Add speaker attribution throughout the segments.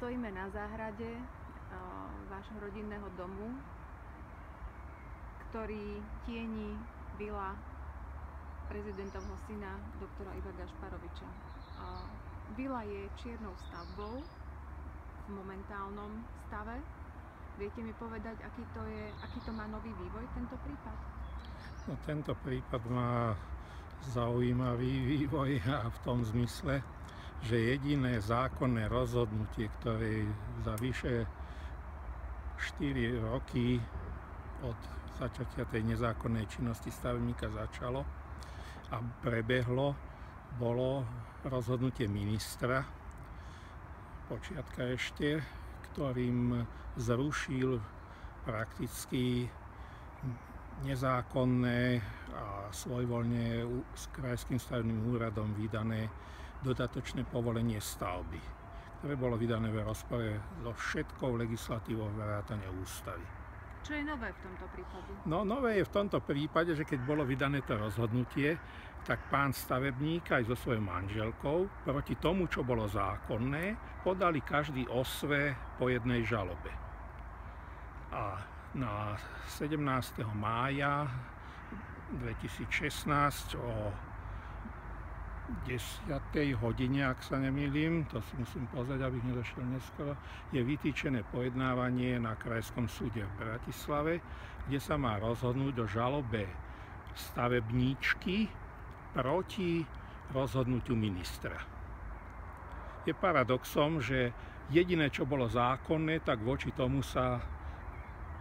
Speaker 1: Stojíme na záhrade vášho rodinného domu, ktorý tieni vila prezidentovho syna, doktora Iva Gašparoviča. Vila je čiernou stavbou v momentálnom stave. Viete mi povedať, aký to má nový vývoj, tento prípad?
Speaker 2: No, tento prípad má zaujímavý vývoj a v tom zmysle, že jediné zákonné rozhodnutie, ktoré za vyše 4 roky od začatia tej nezákonnej činnosti stavebníka začalo a prebehlo, bolo rozhodnutie ministra, počiatka ešte, ktorým zrušil prakticky nezákonné a svojvoľne s krajským stavebným úradom vydané dodatočné povolenie stavby, ktoré bolo vydané v rozpore so všetkou legislatívou vrátane ústavy.
Speaker 1: Čo je nové v tomto prípade?
Speaker 2: No, nové je v tomto prípade, že keď bolo vydané to rozhodnutie, tak pán stavebník aj so svojou manželkou proti tomu, čo bolo zákonné, podali každý o sve po jednej žalobe. A na 17. mája 2016 o 10. hodine, ak sa nemýlim, to si musím pozrieť, abych nedošiel neskoro, je vytýčené pojednávanie na Krajskom súde v Bratislave, kde sa má rozhodnúť o žalobe stavebníčky proti rozhodnutiu ministra. Je paradoxom, že jediné, čo bolo zákonné, tak voči tomu sa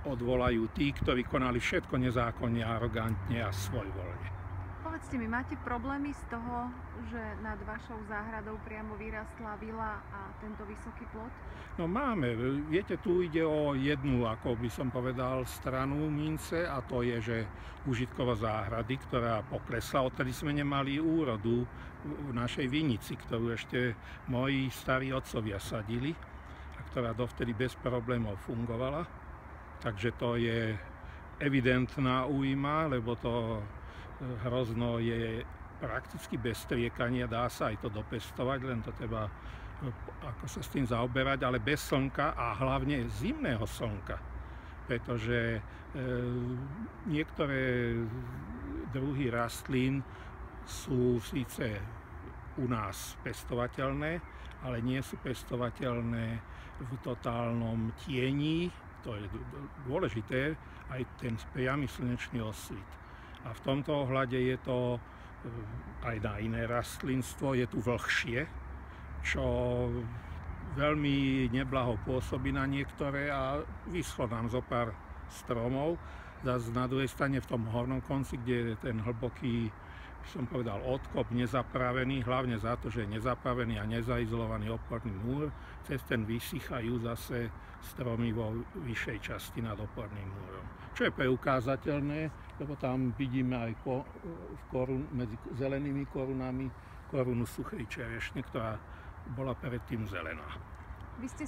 Speaker 2: odvolajú tí, ktorí konali všetko nezákonne, arogantne a svojvoľne.
Speaker 1: Povedzte mi, máte problémy z toho, že nad vašou záhradou priamo vyrastla vila a tento vysoký plot?
Speaker 2: No máme. Viete, tu ide o jednu, ako by som povedal, stranu mince, a to je, že užitková záhrady, ktorá poklesla, odtedy sme nemali úrodu v našej vinici, ktorú ešte moji starí otcovia sadili a ktorá dovtedy bez problémov fungovala. Takže to je evidentná újma, lebo to hrozno je prakticky bez striekania, dá sa aj to dopestovať, len to treba ako sa s tým zaoberať, ale bez slnka a hlavne zimného slnka, pretože niektoré druhy rastlín sú síce u nás pestovateľné, ale nie sú pestovateľné v totálnom tieni. To je dôležité, aj ten priamy slnečný osvit. A v tomto ohľade je to aj na iné rastlinstvo, je tu vlhšie, čo veľmi neblaho pôsobí na niektoré a vyschlo nám zo pár stromov. Zas na druhej strane v tom hornom konci, kde je ten hlboký, by som povedal, odkop nezapravený, hlavne za to, že je nezapravený a nezaizolovaný oporný múr, cez ten vysychajú zase stromy vo vyššej časti nad oporným múrom. Čo je preukázateľné, lebo tam vidíme aj medzi zelenými korunami korunu suchej čerešne, ktorá bola predtým zelená.
Speaker 1: Vy ste